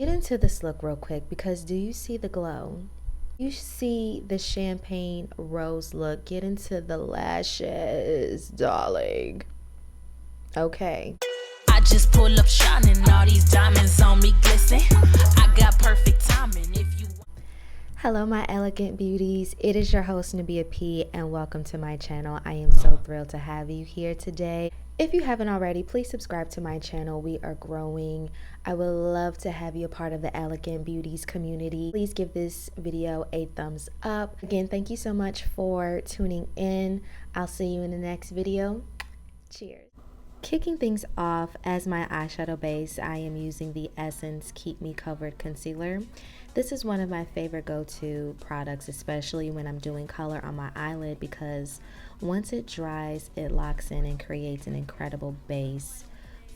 Get into this look real quick because do you see the glow? You see the champagne rose look. Get into the lashes, darling. Okay. I just pull up shining, all these diamonds on me glisten. I got perfect timing if you. Hello, my elegant beauties. It is your host, nubiaa.p, and welcome to my channel. I am so thrilled to have you here today. If you haven't already, please subscribe to my channel. We are growing. I would love to have you a part of the Elegant Beauties community. Please give this video a thumbs up. Again, thank you so much for tuning in. I'll see you in the next video. Cheers. Kicking things off, as my eyeshadow base, I am using the Essence Keep Me Covered Concealer. This is one of my favorite go-to products, especially when I'm doing color on my eyelid, because once it dries, it locks in and creates an incredible base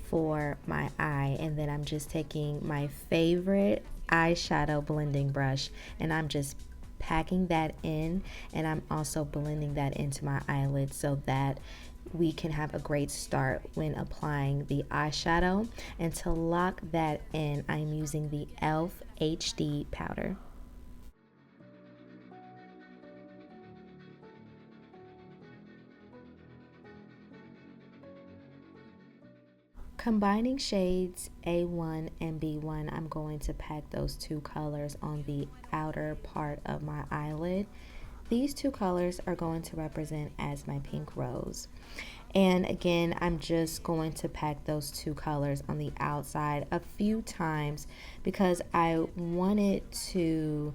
for my eye. And then I'm just taking my favorite eyeshadow blending brush and I'm just packing that in, and I'm also blending that into my eyelid so that we can have a great start when applying the eyeshadow. And to lock that in, I'm using the e.l.f. HD powder. Combining shades A1 and B1, I'm going to pack those two colors on the outer part of my eyelid. These two colors are going to represent as my pink rose. And again, I'm just going to pack those two colors on the outside a few times because I wanted to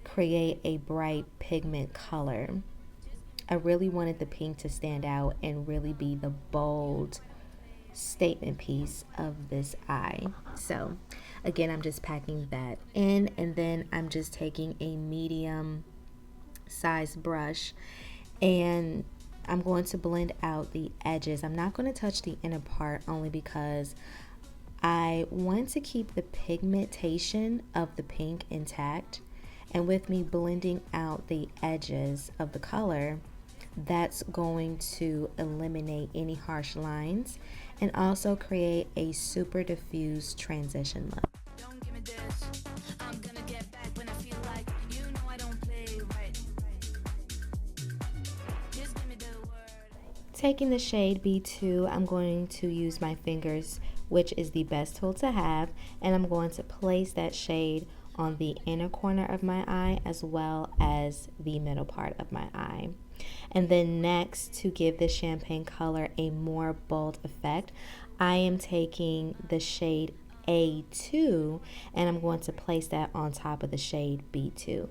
create a bright pigment color. I really wanted the pink to stand out and really be the bold statement piece of this eye. So again, I'm just packing that in, and then I'm just taking a medium size brush and I'm going to blend out the edges. I'm not going to touch the inner part only because I want to keep the pigmentation of the pink intact, and with me blending out the edges of the color, that's going to eliminate any harsh lines and also create a super diffused transition look. Taking the shade B2, I'm going to use my fingers, which is the best tool to have, and I'm going to place that shade on the inner corner of my eye as well as the middle part of my eye. And then next, to give the champagne color a more bold effect, I am taking the shade A2 and I'm going to place that on top of the shade B2.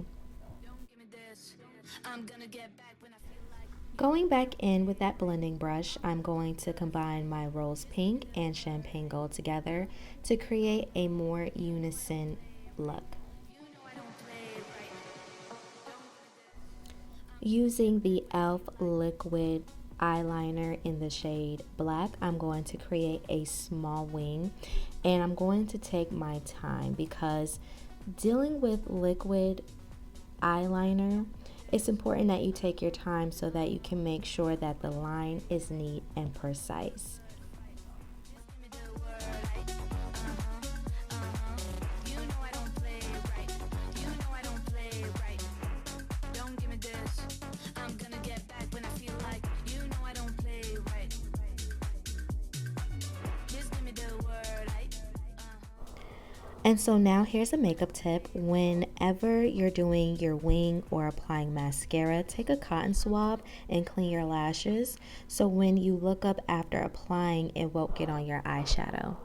Going back in with that blending brush, I'm going to combine my rose pink and champagne gold together to create a more unison look. Using the e.l.f. liquid eyeliner in the shade black, I'm going to create a small wing, and I'm going to take my time because dealing with liquid eyeliner, it's important that you take your time so that you can make sure that the line is neat and precise. And so now here's a makeup tip. Whenever you're doing your wing or applying mascara, take a cotton swab and clean your lashes so when you look up after applying, it won't get on your eyeshadow.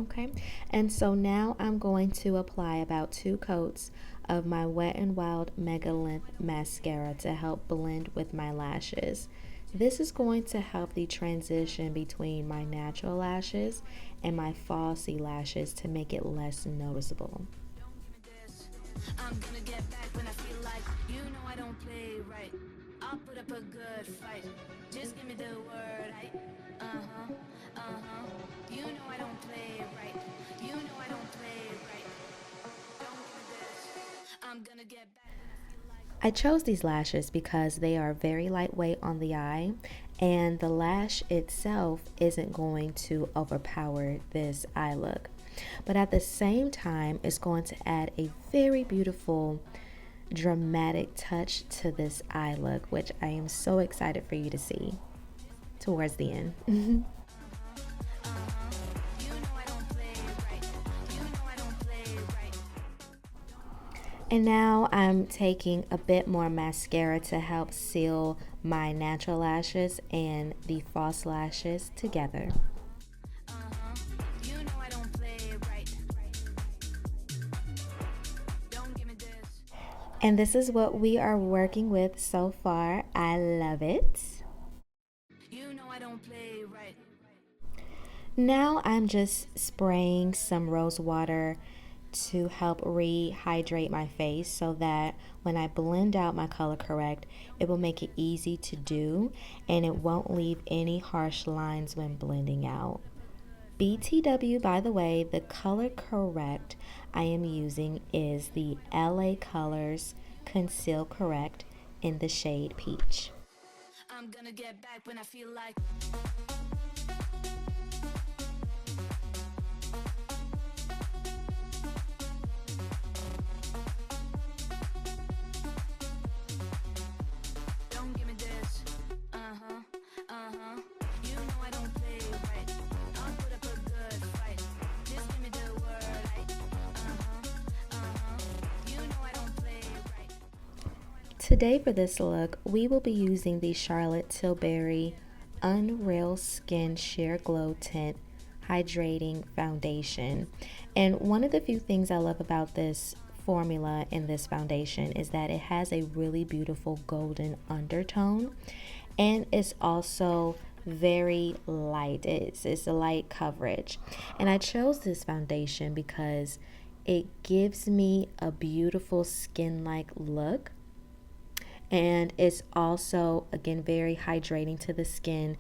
Okay, and so now I'm going to apply about 2 coats of my Wet n Wild Mega Length Mascara to help blend with my lashes. This is going to help the transition between my natural lashes and my falsy lashes to make it less noticeable. I'm gonna get back when I feel like, you know I don't play right. I'll put up a good fight. Just give me the word. You know I don't play right. You know I don't play right. Don't give me this. I'm gonna get back when I feel like. I chose these lashes because they are very lightweight on the eye and the lash itself isn't going to overpower this eye look. But at the same time, it's going to add a very beautiful dramatic touch to this eye look, which I am so excited for you to see towards the end. And now I'm taking a bit more mascara to help seal my natural lashes and the false lashes together. And this is what we are working with so far. I love it. Now I'm just spraying some rose water to help rehydrate my face so that when I blend out my color correct, it will make it easy to do and it won't leave any harsh lines when blending out. BTW, by the way, the color correct I am using is the LA Colors Conceal Correct in the shade Peach. I'm gonna get back when I feel like Today for this look, we will be using the Charlotte Tilbury Unreal Skin Sheer Glow Tint Hydrating Foundation. And one of the few things I love about this formula in this foundation is that it has a really beautiful golden undertone and it's also very light. It's a light coverage. And I chose this foundation because it gives me a beautiful skin-like look. And it's also, again, very hydrating to the skin.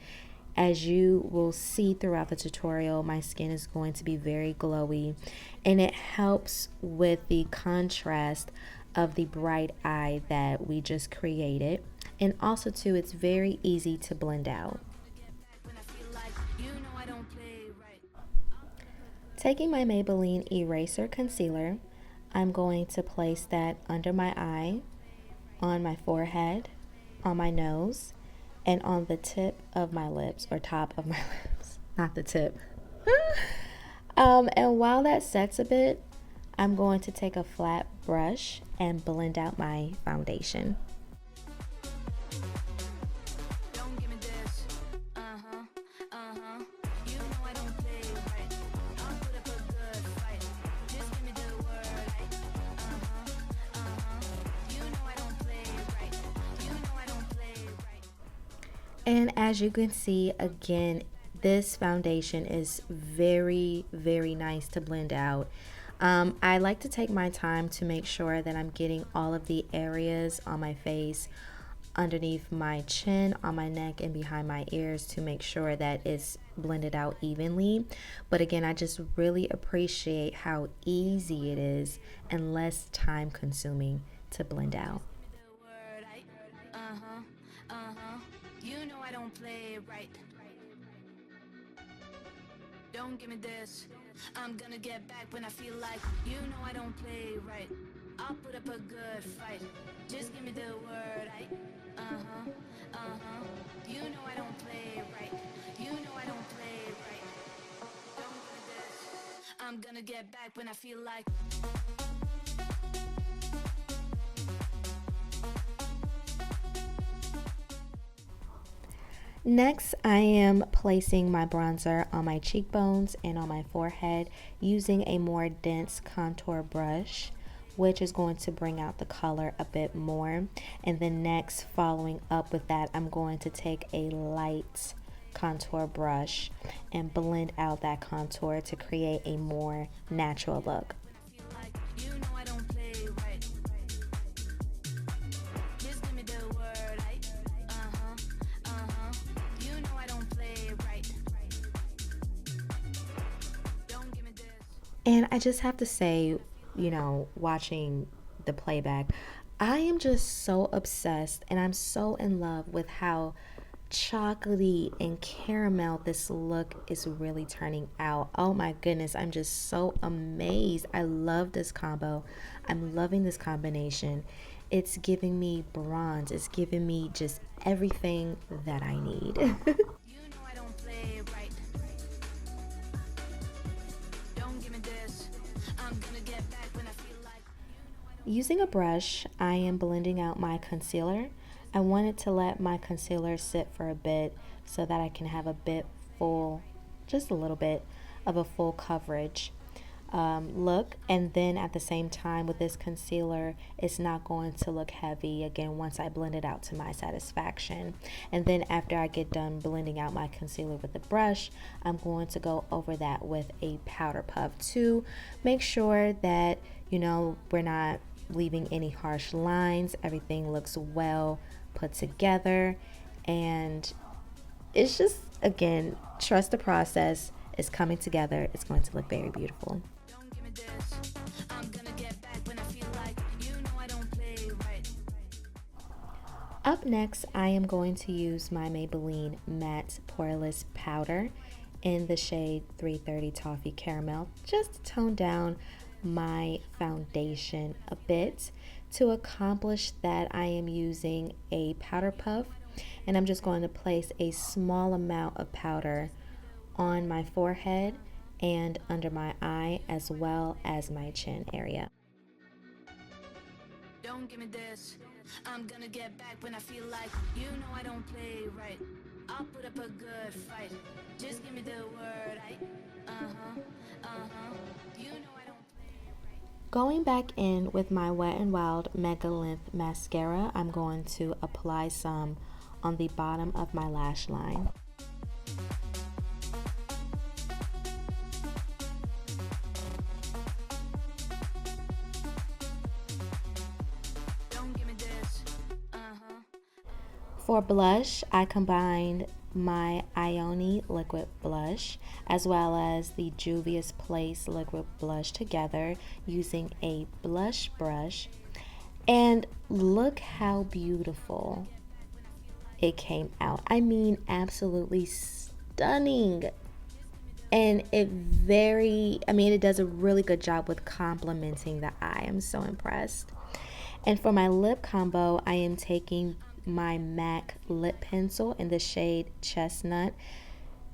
As you will see throughout the tutorial, my skin is going to be very glowy, and it helps with the contrast of the bright eye that we just created. And also too, it's very easy to blend out. Taking my Maybelline Eraser Concealer, I'm going to place that under my eye, on my forehead, on my nose, and on the tip of my lips, or top of my lips, not the tip. And while that sets a bit, I'm going to take a flat brush and blend out my foundation. And as you can see, again, this foundation is very, very nice to blend out. I like to take my time to make sure that I'm getting all of the areas on my face, underneath my chin, on my neck, and behind my ears to make sure that it's blended out evenly. But again, I just really appreciate how easy it is and less time consuming to blend out. You know I don't play right. Don't give me this. I'm gonna get back when I feel like. You know I don't play right. I'll put up a good fight. Just give me the word. You know I don't play right. You know I don't play right. Don't give me this. I'm gonna get back when I feel like. Next, I am placing my bronzer on my cheekbones and on my forehead using a more dense contour brush, which is going to bring out the color a bit more. And then next, following up with that, I'm going to take a light contour brush and blend out that contour to create a more natural look. And I just have to say, you know, watching the playback, I am just so obsessed and I'm so in love with how chocolatey and caramel this look is really turning out. Oh my goodness, I'm just so amazed. I love this combo. I'm loving this combination. It's giving me bronze. It's giving me just everything that I need. Using a brush, I am blending out my concealer. I wanted to let my concealer sit for a bit so that I can have a bit full, just a little bit of a full coverage look. And then at the same time with this concealer, it's not going to look heavy again once I blend it out to my satisfaction. And then after I get done blending out my concealer with the brush, I'm going to go over that with a powder puff to make sure that, you know, we're not leaving any harsh lines. Everything looks well put together, and it's just, again, trust the process. It's coming together. It's going to look very beautiful. Up next, I am going to use my Maybelline matte poreless powder in the shade 330 Toffee Caramel, just to tone down my foundation a bit. To accomplish that, I am using a powder puff, and I'm just going to place a small amount of powder on my forehead and under my eye, as well as my chin area. Don't give me this. I'm gonna get back when I feel like, you know I don't play right. I'll put up a good fight. Just give me the word. You know I don't. Going back in with my Wet n Wild Mega Length Mascara, I'm going to apply some on the bottom of my lash line. For blush, I combined my Ioni liquid blush as well as the Juvia's Place liquid blush together using a blush brush, and look how beautiful it came out. I mean, absolutely stunning. And it does a really good job with complementing the eye. I'm so impressed. And for my lip combo, I am taking my MAC lip pencil in the shade Chestnut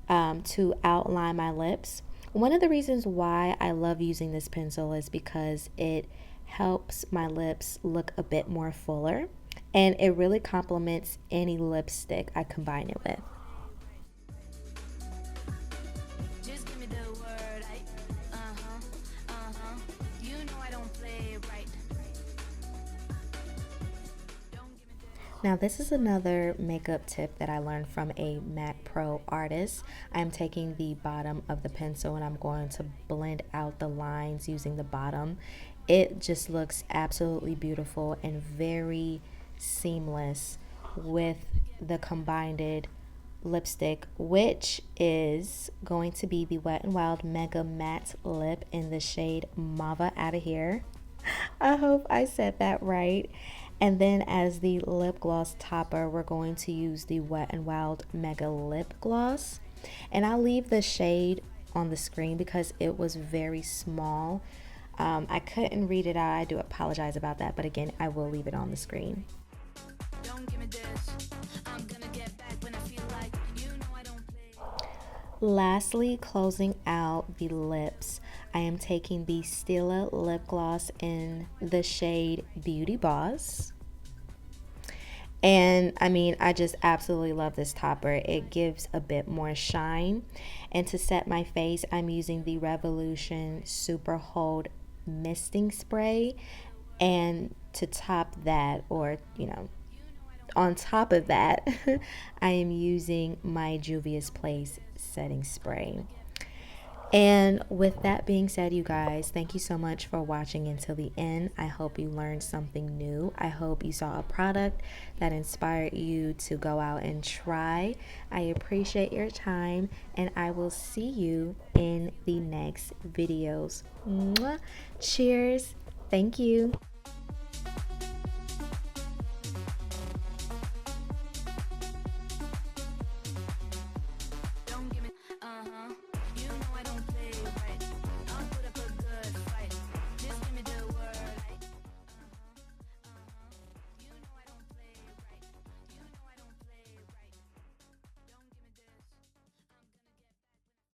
to outline my lips. One of the reasons why I love using this pencil is because it helps my lips look a bit more fuller, and it really complements any lipstick I combine it with. Now this is another makeup tip that I learned from a MAC Pro artist. I'm taking the bottom of the pencil and I'm going to blend out the lines using the bottom. It just looks absolutely beautiful and very seamless with the combined lipstick, which is going to be the Wet n Wild Mega Matte Lip in the shade Mava Outta Here. I hope I said that right. And then as the lip gloss topper, we're going to use the Wet n Wild Mega Lip Gloss. And I'll leave the shade on the screen because it was very small. I couldn't read it out. I do apologize about that. But again, I will leave it on the screen. Lastly, closing out the lips, I am taking the Stila lip gloss in the shade Beauty Boss. And I mean, I just absolutely love this topper. It gives a bit more shine. And to set my face, I'm using the Revolution Super Hold Misting Spray. And to top that, or on top of that, I am using my Juvia's Place setting spray. And with that being said, you guys, thank you so much for watching until the end. I hope you learned something new. I hope you saw a product that inspired you to go out and try. I appreciate your time, and I will see you in the next videos. Mwah. Cheers. Thank you.